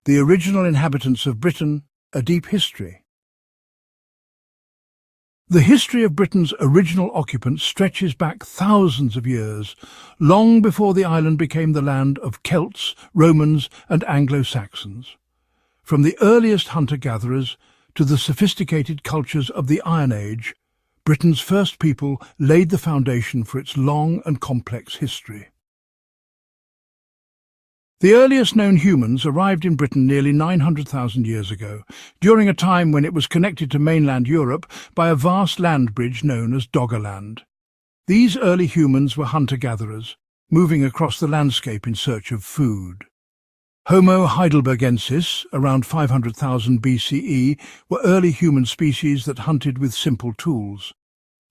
The Original Inhabitants of Britain, A Deep History. The history of Britain's original occupants stretches back thousands of years, long before the island became the land of Celts, Romans and Anglo-Saxons. From the earliest hunter-gatherers to the sophisticated cultures of the Iron Age, Britain's first people laid the foundation for its long and complex history. The earliest known humans arrived in Britain nearly 900,000 years ago, during a time when it was connected to mainland Europe by a vast land bridge known as Doggerland. These early humans were hunter-gatherers, moving across the landscape in search of food. Homo heidelbergensis, around 500,000 BCE, were early human species that hunted with simple tools.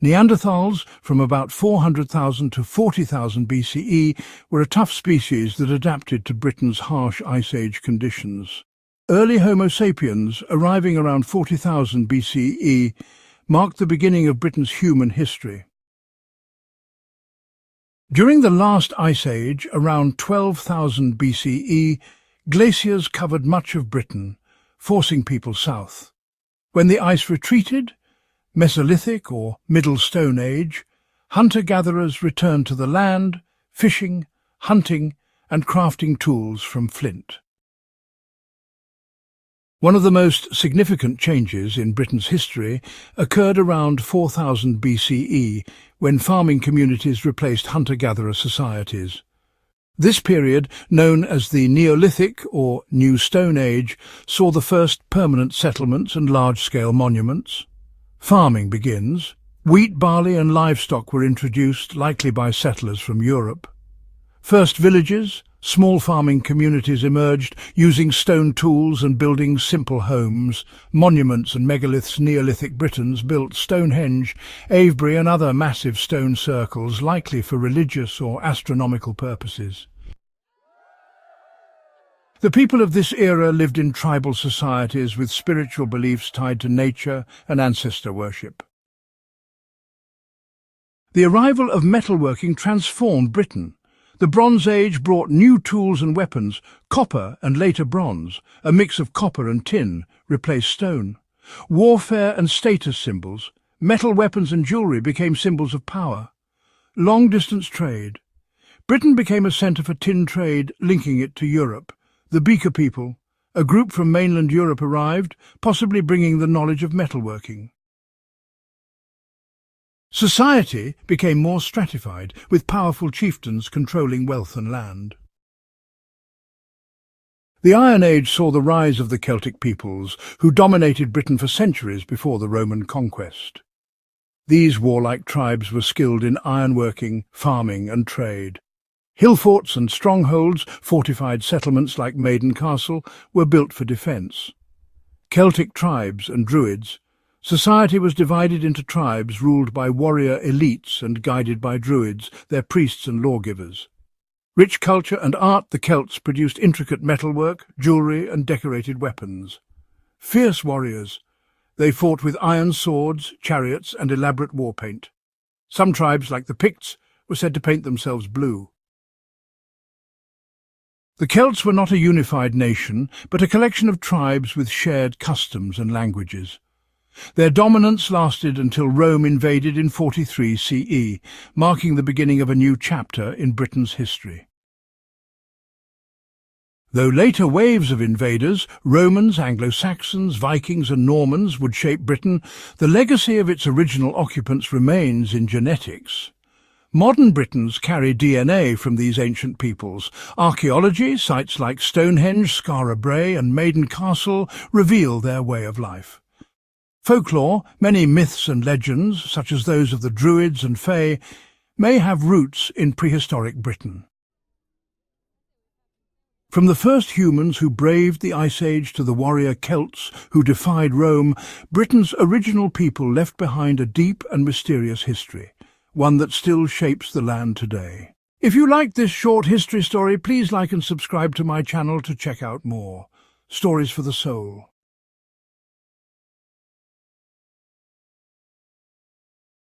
Neanderthals, from about 400,000 to 40,000 BCE, were a tough species that adapted to Britain's harsh Ice Age conditions. Early Homo sapiens, arriving around 40,000 BCE, marked the beginning of Britain's human history. During the last Ice Age, around 12,000 BCE, glaciers covered much of Britain, forcing people south. When the ice retreated, Mesolithic or Middle Stone Age, hunter-gatherers returned to the land, fishing, hunting and crafting tools from flint. One of the most significant changes in Britain's history occurred around 4000 BCE, when farming communities replaced hunter-gatherer societies. This period, known as the Neolithic or New Stone Age, saw the first permanent settlements and large-scale monuments. Farming begins. Wheat, barley and livestock were introduced, likely by settlers from Europe. First villages, small farming communities emerged, using stone tools and building simple homes. Monuments and megaliths. Neolithic Britons built Stonehenge, Avebury and other massive stone circles, likely for religious or astronomical purposes. The people of this era lived in tribal societies with spiritual beliefs tied to nature and ancestor worship. The arrival of metalworking transformed Britain. The Bronze Age brought new tools and weapons. Copper and later bronze, a mix of copper and tin, replaced stone. Warfare and status symbols. Metal weapons and jewellery became symbols of power. Long-distance trade. Britain became a centre for tin trade, linking it to Europe. The Beaker people, a group from mainland Europe, arrived, possibly bringing the knowledge of metalworking. Society became more stratified, with powerful chieftains controlling wealth and land. The Iron Age saw the rise of the Celtic peoples, who dominated Britain for centuries before the Roman conquest. These warlike tribes were skilled in ironworking, farming and trade. Hill forts and strongholds, fortified settlements like Maiden Castle, were built for defence. Celtic tribes and druids. Society was divided into tribes ruled by warrior elites and guided by druids, their priests and lawgivers. Rich culture and art, the Celts produced intricate metalwork, jewellery and decorated weapons. Fierce warriors. They fought with iron swords, chariots and elaborate war paint. Some tribes, like the Picts, were said to paint themselves blue. The Celts were not a unified nation, but a collection of tribes with shared customs and languages. Their dominance lasted until Rome invaded in 43 CE, marking the beginning of a new chapter in Britain's history. Though later waves of invaders, Romans, Anglo-Saxons, Vikings and Normans, would shape Britain, the legacy of its original occupants remains in genetics. Modern Britons carry DNA from these ancient peoples. Archaeology, sites like Stonehenge, Skara Brae and Maiden Castle, reveal their way of life. Folklore, many myths and legends, such as those of the Druids and Fae, may have roots in prehistoric Britain. From the first humans who braved the Ice Age to the warrior Celts who defied Rome, Britain's original people left behind a deep and mysterious history, one that still shapes the land today. If you liked this short history story, please like and subscribe to my channel to check out more. Stories for the Soul.